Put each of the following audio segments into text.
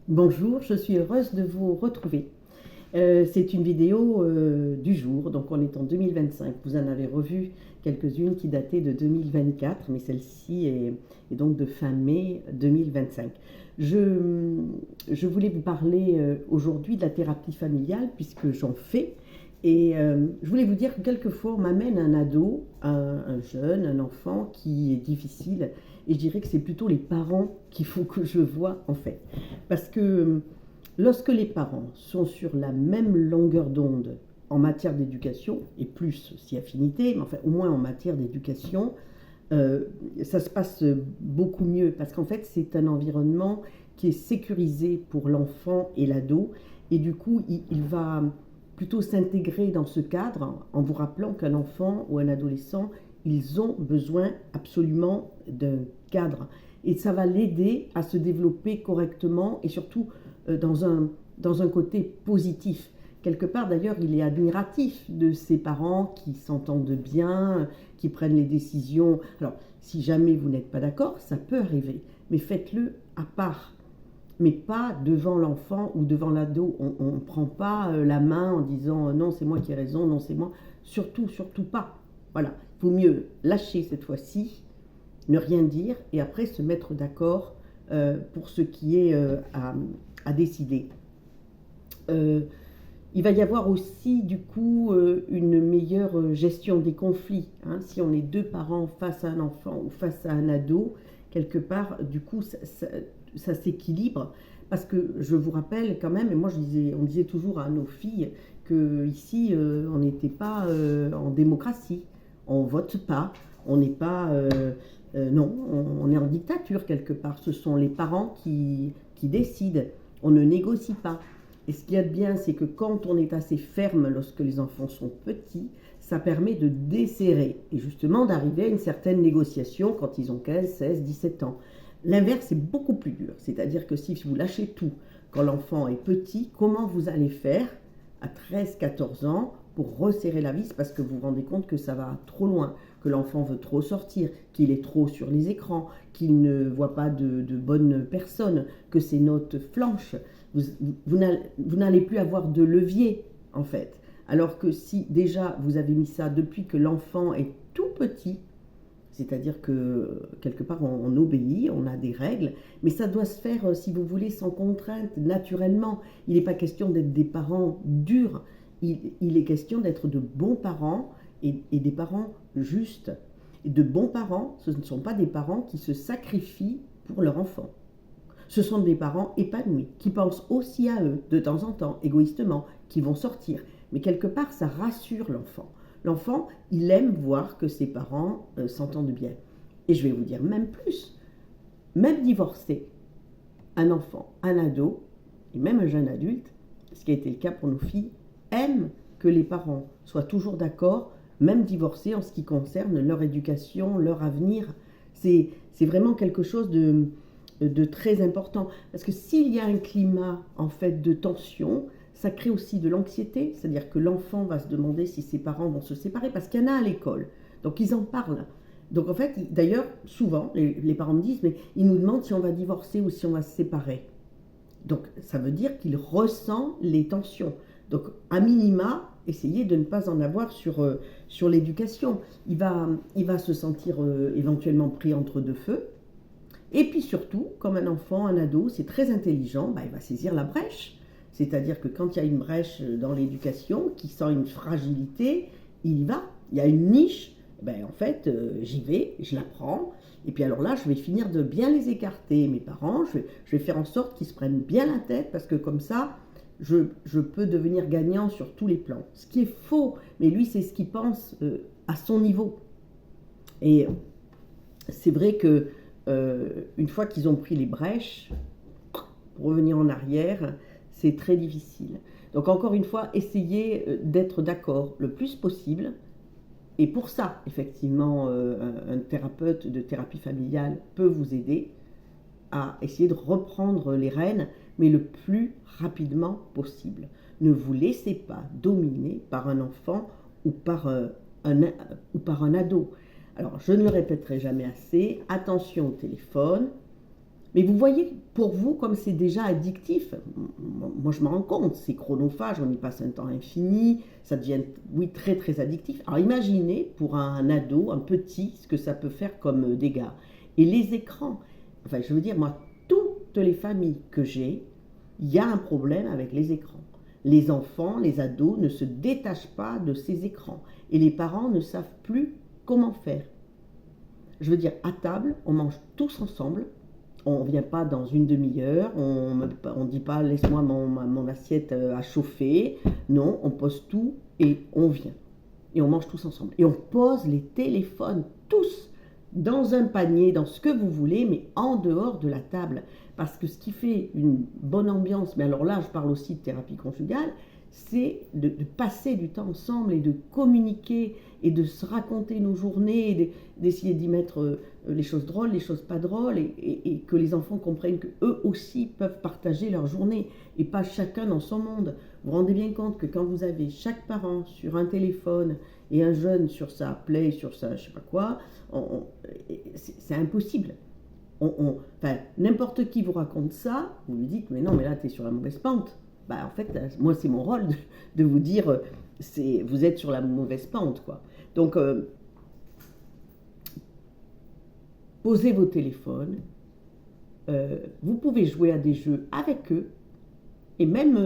Bonjour, je suis heureuse de vous retrouver. C'est une vidéo du jour, donc on est en 2025. Vous en avez revu quelques-unes qui dataient de 2024, mais celle-ci est donc de fin mai 2025. Je, je voulais vous parler aujourd'hui de la thérapie familiale, puisque j'en fais. Et je voulais vous dire que quelquefois on m'amène un ado, un jeune, un enfant qui est difficile, et je dirais que c'est plutôt les parents qu'il faut que je vois en fait. Parce que lorsque les parents sont sur la même longueur d'onde en matière d'éducation, et plus si affinité, mais enfin au moins en matière d'éducation, euh, ça se passe beaucoup mieux parce qu'en fait c'est un environnement qui est sécurisé pour l'enfant et l'ado, et du coup il va plutôt s'intégrer dans ce cadre en vous rappelant qu'un enfant ou un adolescent, ils ont besoin absolument d'un cadre, et ça va l'aider à se développer correctement et surtout dans un côté positif. Quelque part d'ailleurs, il est admiratif de ses parents qui s'entendent bien, qui prennent les décisions. Alors, si jamais vous n'êtes pas d'accord, ça peut arriver, mais faites-le à part, mais pas devant l'enfant ou devant l'ado. On ne prend pas la main en disant non, c'est moi qui ai raison, non, c'est moi. Surtout, surtout pas. Voilà, il vaut mieux lâcher cette fois-ci, ne rien dire et après se mettre d'accord pour ce qui est à décider. Euh, il va y avoir aussi du coup une meilleure gestion des conflits, hein. Si on est deux parents face à un enfant ou face à un ado, quelque part, du coup, ça s'équilibre. Parce que je vous rappelle quand même, et moi on disait toujours à nos filles que ici on n'était pas en démocratie, on vote pas, on n'est pas, non, on est en dictature quelque part. Ce sont les parents qui décident, on ne négocie pas. Et ce qu'il y a de bien, c'est que quand on est assez ferme lorsque les enfants sont petits, ça permet de desserrer et justement d'arriver à une certaine négociation quand ils ont 15, 16, 17 ans. L'inverse est beaucoup plus dur, c'est-à-dire que si vous lâchez tout quand l'enfant est petit, comment vous allez faire à 13, 14 ans pour resserrer la vis parce que vous vous rendez compte que ça va trop loin, que l'enfant veut trop sortir, qu'il est trop sur les écrans, qu'il ne voit pas de bonnes personnes, que ses notes flanchent. Vous, vous n'allez plus avoir de levier en fait. Alors que si déjà vous avez mis ça depuis que l'enfant est tout petit, c'est-à-dire que quelque part on obéit, on a des règles, mais ça doit se faire, si vous voulez, sans contrainte, naturellement. Il n'est pas question d'être des parents durs, il est question d'être de bons parents et des parents justes. Et de bons parents, ce ne sont pas des parents qui se sacrifient pour leur enfant. Ce sont des parents épanouis, qui pensent aussi à eux, de temps en temps, égoïstement, qui vont sortir. Mais quelque part, ça rassure l'enfant. L'enfant, il aime voir que ses parents s'entendent bien. Et je vais vous dire même plus. Même divorcé, un enfant, un ado, et même un jeune adulte, ce qui a été le cas pour nos filles, aiment que les parents soient toujours d'accord, même divorcés, en ce qui concerne leur éducation, leur avenir. C'est vraiment quelque chose de très important. Parce que s'il y a un climat en fait de tension, ça crée aussi de l'anxiété, c'est-à-dire que l'enfant va se demander si ses parents vont se séparer, parce qu'il y en a à l'école. Donc ils en parlent. Donc en fait, d'ailleurs, souvent, les parents me disent, mais ils nous demandent si on va divorcer ou si on va se séparer. Donc ça veut dire qu'il ressent les tensions. Donc à minima, essayez de ne pas en avoir sur l'éducation. Il va se sentir éventuellement pris entre deux feux. Et puis surtout, comme un enfant, un ado, c'est très intelligent, bah, il va saisir la brèche. C'est-à-dire que quand il y a une brèche dans l'éducation, qui sent une fragilité, il y va. Il y a une niche, ben, en fait, j'y vais, je la prends. Et puis alors là, je vais finir de bien les écarter, mes parents. Je vais faire en sorte qu'ils se prennent bien la tête, parce que comme ça, je peux devenir gagnant sur tous les plans. Ce qui est faux, mais lui, c'est ce qu'il pense à son niveau. Et c'est vrai que une fois qu'ils ont pris les brèches, pour revenir en arrière, c'est très difficile. Donc encore une fois, essayez d'être d'accord le plus possible. Et pour ça, effectivement, un thérapeute de thérapie familiale peut vous aider à essayer de reprendre les rênes, mais le plus rapidement possible. Ne vous laissez pas dominer par un enfant ou ou par un ado. Alors, je ne le répéterai jamais assez, attention au téléphone, Mais vous voyez, pour vous, comme c'est déjà addictif, moi je me rends compte, c'est chronophage, on y passe un temps infini, ça devient, oui, très très addictif. Alors imaginez pour un ado, un petit, ce que ça peut faire comme dégâts. Et les écrans, enfin je veux dire, moi, toutes les familles que j'ai, il y a un problème avec les écrans. Les enfants, les ados ne se détachent pas de ces écrans. Et les parents ne savent plus comment faire. Je veux dire, à table, on mange tous ensemble. On ne vient pas dans une demi-heure, on ne dit pas laisse-moi mon assiette à chauffer. Non, on pose tout et on vient. Et on mange tous ensemble. Et on pose les téléphones tous dans un panier, dans ce que vous voulez, mais en dehors de la table. Parce que ce qui fait une bonne ambiance, mais alors là je parle aussi de thérapie conjugale, c'est de passer du temps ensemble et de communiquer et de se raconter nos journées, d'essayer d'y mettre les choses drôles, les choses pas drôles, et que les enfants comprennent qu'eux aussi peuvent partager leur journée et pas chacun dans son monde. Vous vous rendez bien compte que quand vous avez chaque parent sur un téléphone et un jeune sur sa Play, sur sa je sais pas quoi, c'est impossible. Enfin, n'importe qui vous raconte ça, vous lui dites mais non, mais là tu es sur la mauvaise pente. Bah, en fait, moi c'est mon rôle de vous dire vous êtes sur la mauvaise pente, quoi. Donc posez vos téléphones, vous pouvez jouer à des jeux avec eux, et même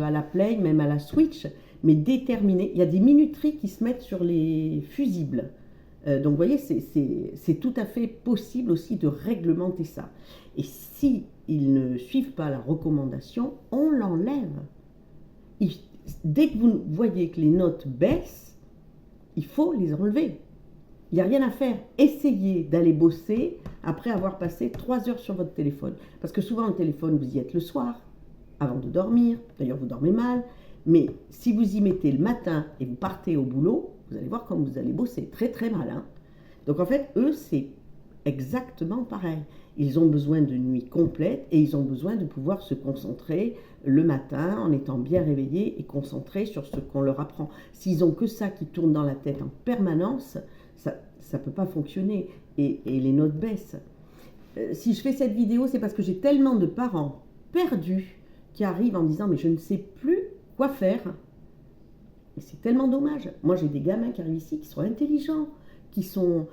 à la Play, même à la Switch, mais déterminez. Il y a des minuteries qui se mettent sur les fusibles. Donc vous voyez, c'est tout à fait possible aussi de réglementer ça. Et si ils ne suivent pas la recommandation, on l'enlève. Dès que vous voyez que les notes baissent, il faut les enlever. Il n'y a rien à faire. Essayez d'aller bosser après avoir passé 3 heures sur votre téléphone. Parce que souvent le téléphone, vous y êtes le soir, avant de dormir. D'ailleurs, vous dormez mal. Mais si vous y mettez le matin et vous partez au boulot, vous allez voir comme vous allez bosser très très mal. Hein. Donc en fait, eux, c'est exactement pareil. Ils ont besoin de nuit complète et ils ont besoin de pouvoir se concentrer le matin en étant bien réveillés et concentrés sur ce qu'on leur apprend. S'ils ont que ça qui tourne dans la tête en permanence, ça ne peut pas fonctionner et les notes baissent. Si je fais cette vidéo, c'est parce que j'ai tellement de parents perdus qui arrivent en disant mais je ne sais plus quoi faire. Mais c'est tellement dommage. Moi, j'ai des gamins qui arrivent ici qui sont intelligents, qui sont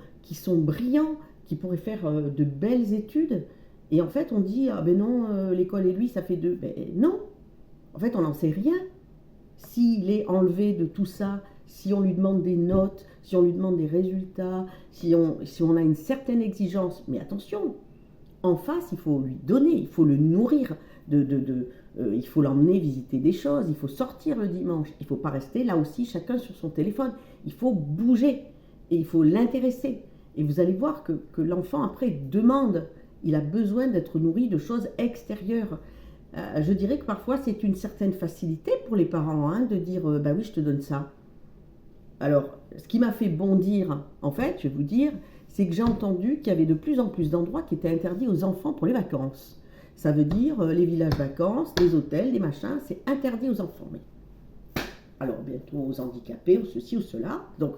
brillants, qui pourraient faire de belles études. Et en fait, on dit, ah ben non, l'école et lui, ça fait 2. Ben non. En fait, on n'en sait rien. S'il est enlevé de tout ça, si on lui demande des notes, si on lui demande des résultats, si on a une certaine exigence, mais attention, en face, il faut lui donner, il faut le nourrir, il faut l'emmener visiter des choses, il faut sortir le dimanche, il ne faut pas rester là aussi chacun sur son téléphone, il faut bouger et il faut l'intéresser. Et vous allez voir que l'enfant après demande, il a besoin d'être nourri de choses extérieures. Je dirais que parfois c'est une certaine facilité pour les parents hein, de dire bah oui je te donne ça. Alors ce qui m'a fait bondir en fait, je vais vous dire, c'est que j'ai entendu qu'il y avait de plus en plus d'endroits qui étaient interdits aux enfants pour les vacances. Ça veut dire les villages vacances, les hôtels, les machins, c'est interdit aux enfants. Alors bientôt aux handicapés, ou ceci ou cela. Donc,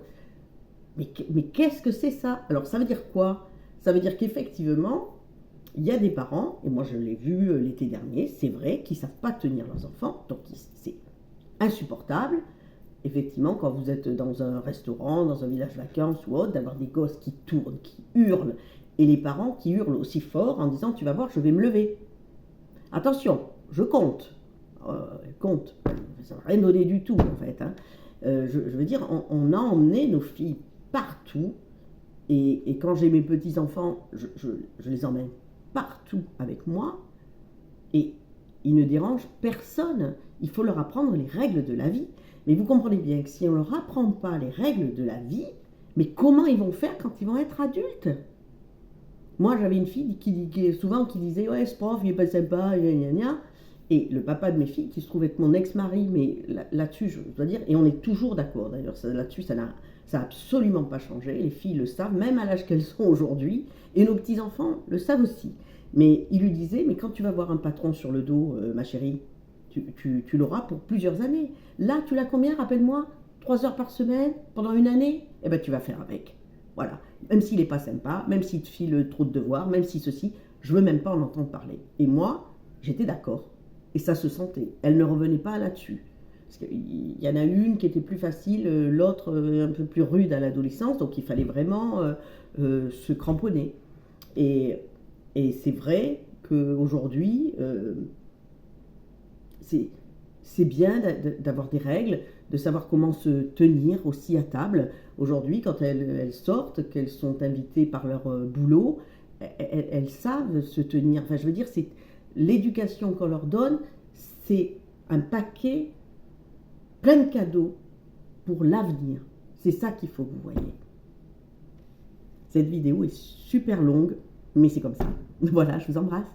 mais qu'est-ce que c'est ça? Alors ça veut dire quoi? Ça veut dire qu'effectivement, il y a des parents, et moi je l'ai vu l'été dernier, c'est vrai, qui ne savent pas tenir leurs enfants, donc c'est insupportable. Effectivement, quand vous êtes dans un restaurant, dans un village vacances ou autre, d'avoir des gosses qui tournent, qui hurlent, et les parents qui hurlent aussi fort en disant « tu vas voir, je vais me lever ». Attention, je compte. Compte, ça ne va rien donner du tout en fait. Hein. Je veux dire, on a emmené nos filles partout, et quand j'ai mes petits-enfants, je les emmène partout avec moi, et ils ne dérangent personne. Il faut leur apprendre les règles de la vie. Mais vous comprenez bien que si on ne leur apprend pas les règles de la vie, mais comment ils vont faire quand ils vont être adultes? Moi, j'avais une fille qui disait « ouais, ce prof, il est pas sympa, gna gna gna ». Et le papa de mes filles, qui se trouve être mon ex-mari, mais là-dessus, je dois dire, et on est toujours d'accord d'ailleurs, là-dessus, ça n'a absolument pas changé. Les filles le savent, même à l'âge qu'elles sont aujourd'hui, et nos petits-enfants le savent aussi. Mais il lui disait « mais quand tu vas voir un patron sur le dos, ma chérie, tu l'auras pour plusieurs années. Là, tu l'as combien, rappelle-moi? 3 heures par semaine, pendant une année? Eh bien, tu vas faire avec. Voilà. Même s'il n'est pas sympa, même s'il te file trop de devoirs, même si ceci, je veux même pas en entendre parler. Et moi, j'étais d'accord. Et ça se sentait. Elle ne revenait pas là-dessus. Parce qu'il y en a une qui était plus facile, l'autre un peu plus rude à l'adolescence, donc il fallait vraiment se cramponner. Et, et c'est vrai qu'aujourd'hui, c'est bien d'avoir des règles, de savoir comment se tenir aussi à table. Aujourd'hui, quand elles sortent, qu'elles sont invitées par leur boulot, elles savent se tenir. Enfin, je veux dire, c'est l'éducation qu'on leur donne, c'est un paquet plein de cadeaux pour l'avenir. C'est ça qu'il faut que vous voyez. Cette vidéo est super longue, mais c'est comme ça. Voilà, je vous embrasse.